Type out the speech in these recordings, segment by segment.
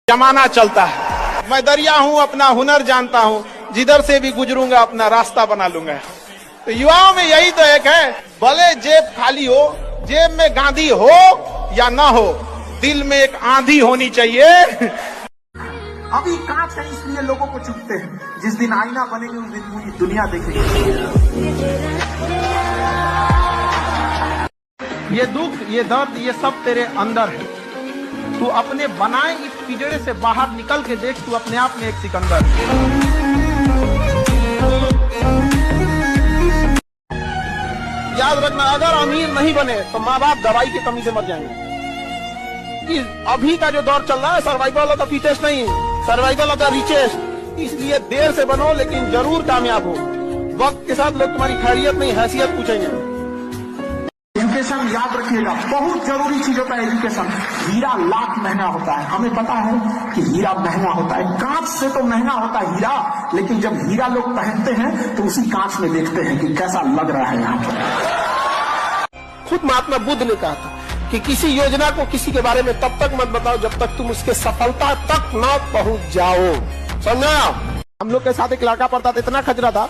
जमाना चलता है। मैं दरिया हूँ, अपना हुनर जानता हूँ, जिधर से भी गुजरूंगा अपना रास्ता बना लूंगा। तो युवाओं में यही तो एक है, भले जेब खाली हो, जेब में गांधी हो या ना हो, दिल में एक आंधी होनी चाहिए। अभी कांच है इसलिए लोगों को चुभते हैं, जिस दिन आईना बनेंगे उस दिन पूरी दुनिया देखेगी। ये दुख, ये दर्द, ये सब तेरे अंदर है। तू अपने बनाए इस पिंजरे से बाहर निकल के देख, तू अपने आप में एक सिकंदर है। याद रखना, अगर अमीर नहीं बने तो माँ बाप दवाई की कमी से मर जाएंगे। कि अभी का जो दौर चल रहा है, सर्वाइवल ऑफ द फिटेस्ट नहीं, सर्वाइवल ऑफ द रिचेस्ट। इसलिए देर से बनो लेकिन जरूर कामयाब हो। वक्त के साथ लोग तुम्हारी खैरियत नहीं, हैसियत पूछेंगे। एजुकेशन याद रखिएगा, बहुत जरूरी चीज होता है एजुकेशन। हीरा लाख महंगा होता है, हमें पता है कि हीरा महंगा होता है। कांच से तो महंगा होता है हीरा, लेकिन जब हीरा लोग पहनते हैं तो उसी कांच में देखते हैं कि कैसा लग रहा है यहाँ पर। खुद महात्मा बुद्ध ने कहा था कि किसी योजना को किसी के बारे में तब तक मत बताओ जब तक तुम उसके सफलता तक न पहुंच जाओ। समझा? हम लोग के साथ एक लड़का पढ़ता था, इतना खचरा था,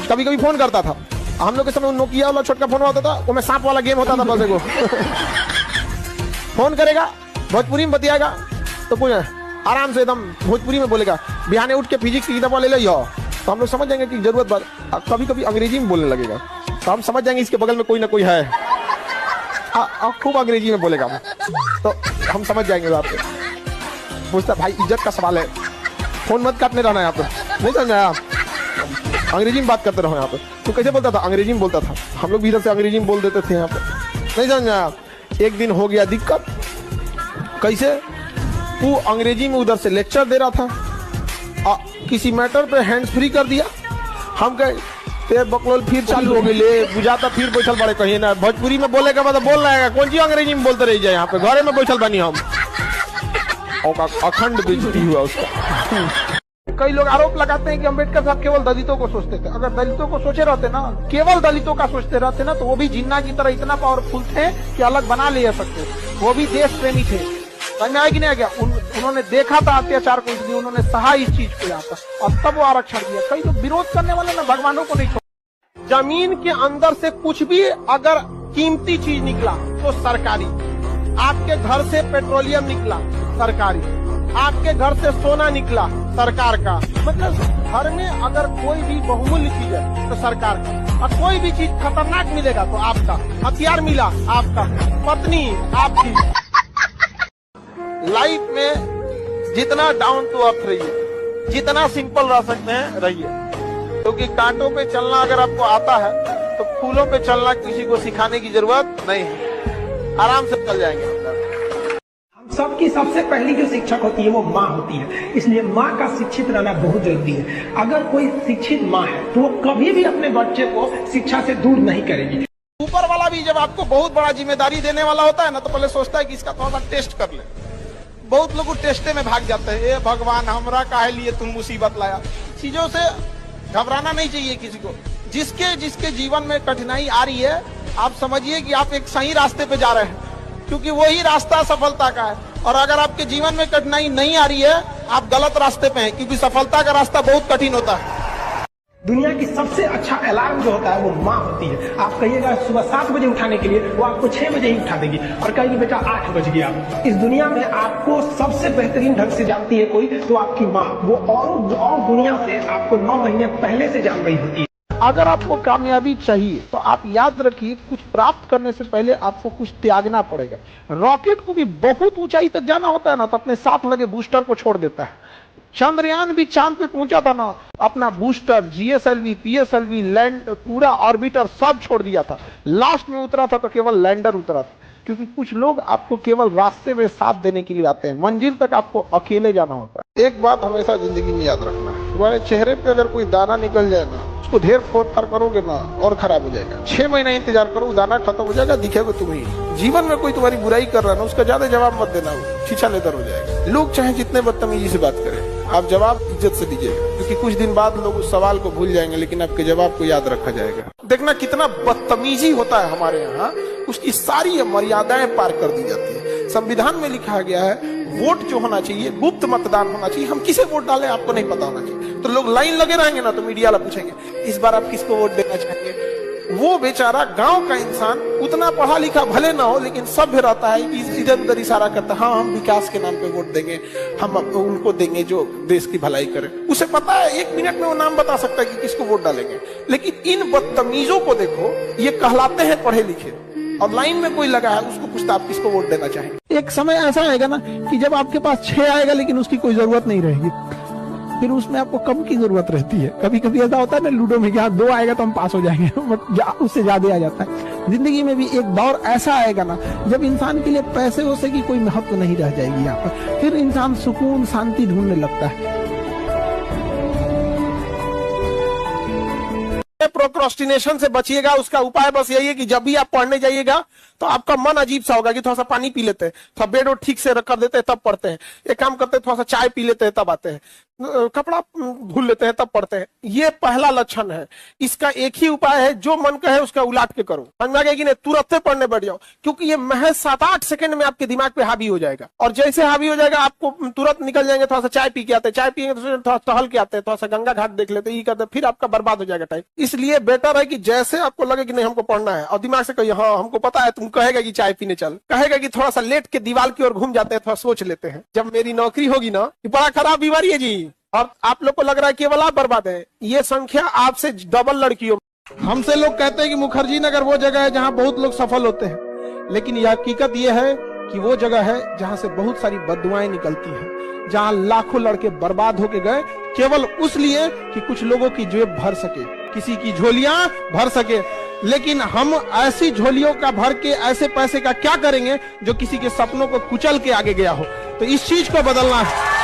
कभी कभी फोन करता था। हम लोग के समय नोकिया वाला छोटका फोन होता था, वो में सांप वाला गेम होता था। बस को फोन करेगा, भोजपुरी में बतियाएगा, तो पूछे आराम से एकदम भोजपुरी में बोलेगा, बिहाने उठ के फिजिक्स की किताब ले लो। तो हम लोग समझ जाएंगे कि जरूरत बात। कभी कभी अंग्रेजी में बोलने लगेगा, तो हम समझ जाएंगे इसके बगल में कोई ना कोई है, खूब अंग्रेजी में बोलेगा, तो हम समझ जाएंगे। बात पूछता, भाई इज्जत का सवाल है, फोन मत काटने रहना यहाँ पे, नहीं समझा? अंग्रेजी में बात करते रहो यहाँ पे। तो कैसे बोलता था? अंग्रेजी में बोलता था। हम लोग भी इधर से अंग्रेजी में बोल देते थे यहाँ पे, नहीं समझा? एक दिन हो गया दिक्कत। कैसे? वो अंग्रेजी में उधर से लेक्चर दे रहा था, किसी मैटर पे हैंड्स फ्री कर दिया। हम कहे बकलोल फिर चालू हो गई, ले बुझाता फिर बैठल बड़े कहीं ना। भोजपुरी में बोले के बाद बोल रहा कौन सी अंग्रेजी में बोलते रह जाए, यहाँ पे घरे में बैठल बनी हम। अखंड बेइज्जती हुआ उसका। कई लोग आरोप लगाते हैं कि अम्बेडकर साहब केवल दलितों को सोचते थे। अगर दलितों को सोचे रहते ना, केवल दलितों का सोचते रहते ना, तो वो भी जिन्ना की तरह इतना पावरफुल थे कि अलग बना ले सकते। वो भी देश प्रेमी थे। समझ में आया कि नहीं आ गया? उन्होंने देखा था अत्याचार को, इसलिए उन्होंने सहा इस चीज को यहाँ पर, और तब वो आरक्षण दिया। कई लोग विरोध करने वाले ना भगवानों को नहीं छोड़। जमीन के अंदर से कुछ भी अगर कीमती चीज निकला तो सरकारी। आपके घर से पेट्रोलियम निकला, सरकारी। आपके घर से सोना निकला, सरकार का। मतलब घर में अगर कोई भी बहुमूल्य चीज है तो सरकार का, और कोई भी चीज खतरनाक मिलेगा तो आपका। हथियार मिला, आपका। पत्नी आपकी। लाइफ में जितना डाउन टू अर्थ रहिए, जितना सिंपल रह सकते हैं रहिए, क्योंकि कांटों पे चलना अगर आपको आता है तो फूलों पे चलना किसी को सिखाने की जरूरत नहीं है, आराम से चल जाएंगे। सबकी सबसे पहली जो शिक्षक होती है वो माँ होती है, इसलिए माँ का शिक्षित रहना बहुत जरूरी है। अगर कोई शिक्षित माँ है तो वो कभी भी अपने बच्चे को शिक्षा से दूर नहीं करेगी। ऊपर वाला भी जब आपको बहुत बड़ा जिम्मेदारी देने वाला होता है ना, तो पहले सोचता है कि इसका थोड़ा सा टेस्ट कर ले। बहुत लोग टेस्टे में भाग जाते हैं। ए भगवान, हमरा काहे लिए तुम मुसीबत लाया। चीजों से घबराना नहीं चाहिए किसी को। जिसके जीवन में कठिनाई आ रही है, आप समझिए कि आप एक सही रास्ते पे जा रहे हैं, क्योंकि वही रास्ता सफलता का है। और अगर आपके जीवन में कठिनाई नहीं आ रही है, आप गलत रास्ते पे हैं, क्योंकि सफलता का रास्ता बहुत कठिन होता है। दुनिया की सबसे अच्छा अलार्म जो होता है वो माँ होती है। आप कहिएगा सुबह 7 बजे उठाने के लिए, वो आपको 6 बजे ही उठा देगी और कहेगी बेटा 8 बज गया। इस दुनिया में आपको सबसे बेहतरीन ढंग से जानती है कोई, तो आपकी माँ। वो और दुनिया से आपको 9 महीने पहले से जान रही होती है। अगर आपको कामयाबी चाहिए तो आप याद रखिए, कुछ प्राप्त करने से पहले आपको कुछ त्यागना पड़ेगा। रॉकेट को भी बहुत ऊंचाई तक जाना होता है ना, तो अपने साथ लगे बूस्टर को छोड़ देता है। चंद्रयान भी चांद पे पहुंचा था ना, अपना बूस्टर, जीएसएलवी, पीएसएलवी, लैंड, पूरा ऑर्बिटर सब छोड़ दिया था। लास्ट में उतरा था तो केवल लैंडर उतरा था। क्योंकि कुछ लोग आपको केवल रास्ते में साथ देने के लिए आते हैं, मंजिल तक आपको अकेले जाना होता है। एक बात हमेशा जिंदगी में याद रखना है, तुम्हारे चेहरे पे अगर कोई दाना निकल जाए ना, उसको ढेर फोड़ करोगे ना और खराब हो जाएगा। 6 महीना इंतजार करो, दाना खत्म हो जाएगा, दिखेगा तुम्हें। जीवन में कोई तुम्हारी बुराई कर रहा है ना, उसका ज्यादा जवाब मत देना, छीछा लेदर हो जाएगा। लोग चाहे जितने बदतमीजी से बात करें, आप जवाब इज्जत से दीजिए, क्योंकि कुछ दिन बाद लोग उस सवाल को भूल जाएंगे, लेकिन आपके जवाब को याद रखा जाएगा। देखना कितना बदतमीजी होता है हमारे यहाँ, उसकी सारी मर्यादाएं पार कर दी जाती है। संविधान में लिखा गया है वोट जो होना चाहिए गुप्त मतदान होना चाहिए। हम किसे वोट डालें आपको नहीं पता होना चाहिए। तो लोग लाइन लगे रहेंगे ना, तो मीडिया वाला पूछेंगे इस बार आप किसको वोट देना चाहेंगे। वो बेचारा गांव का इंसान उतना पढ़ा लिखा भले ना हो लेकिन सभ्य रहता है, इधर उधर इशारा करता है, हाँ हम विकास के नाम पे वोट देंगे, हम उनको देंगे जो देश की भलाई करे। उसे पता है 1 मिनट में वो नाम बता सकता है कि किसको वोट डालेंगे। लेकिन इन बदतमीजों को देखो, ये कहलाते हैं पढ़े लिखे, और लाइन में कोई लगा है उसको पूछता आप किसको वोट देना चाहेंगे। एक समय ऐसा आएगा ना कि जब आपके पास 6 आएगा लेकिन उसकी कोई जरूरत नहीं रहेगी, फिर उसमें आपको कम की जरूरत रहती है। कभी कभी ऐसा होता है ना लूडो में, क्या 2 आएगा तो हम पास हो जाएंगे, उससे ज्यादा आ जाता है। जिंदगी में भी एक दौर ऐसा आएगा ना जब इंसान के लिए पैसे वैसे की कोई महत्व नहीं रह जाएगी यहाँ पर, फिर इंसान सुकून शांति ढूंढने लगता है। प्रोक्रास्टिनेशन से बचिएगा, उसका उपाय बस यही है कि जब भी आप पढ़ने जाइएगा तो आपका मन अजीब सा होगा कि थोड़ा सा पानी पी लेते हैं, थोड़ा बेड और ठीक से कर देते हैं तब पढ़ते हैं, एक काम करते हैं थोड़ा सा चाय पी लेते हैं तब आते हैं, कपड़ा धुल लेते हैं तब पढ़ते हैं। ये पहला लक्षण है। इसका एक ही उपाय है, जो मन कहे उसका उलाट के करो। समझ में आ गया कि नहीं? तुरंत बैठ जाओ, क्योंकि ये महज 7-8 सेकंड में आपके दिमाग पे हावी हो जाएगा। और जैसे हावी हो जाएगा आपको तुरंत निकल जाएंगे, थोड़ा सा चाय पी के आते हैं, चाय पियेंगे तो थोड़ा टहल के आते हैं, थोड़ा सा गंगा घाट देख लेते हैं, ये करते, फिर आपका बर्बाद हो जाएगा टाइम। इसलिए बेटर है कि जैसे आपको लगे कि नहीं हमको पढ़ना है, और दिमाग से कहिए हाँ हमको पता है, तुम कहेगा कि चाय पीने चल, कहेगा कि थोड़ा सा लेट के दीवार की ओर घूम जाते हैं, थोड़ा सोच लेते हैं जब मेरी नौकरी होगी ना, ये बड़ा खराब बीमारी है जी। और आप लोग को लग रहा है केवल आप बर्बाद है, ये संख्या आपसे डबल लड़कियों। हमसे लोग कहते हैं कि मुखर्जी नगर वो जगह है जहां बहुत लोग सफल होते हैं, लेकिन यह हकीकत यह है कि वो जगह है जहां से बहुत सारी बददुआएं निकलती हैं, जहां लाखों लड़के बर्बाद होके गए केवल उस लिए कि कुछ लोगों की जेब भर सके, किसी की झोलियां भर सके। लेकिन हम ऐसी झोलियों का भर के ऐसे पैसे का क्या करेंगे जो किसी के सपनों को कुचल के आगे गया हो। तो इस चीज को बदलना है।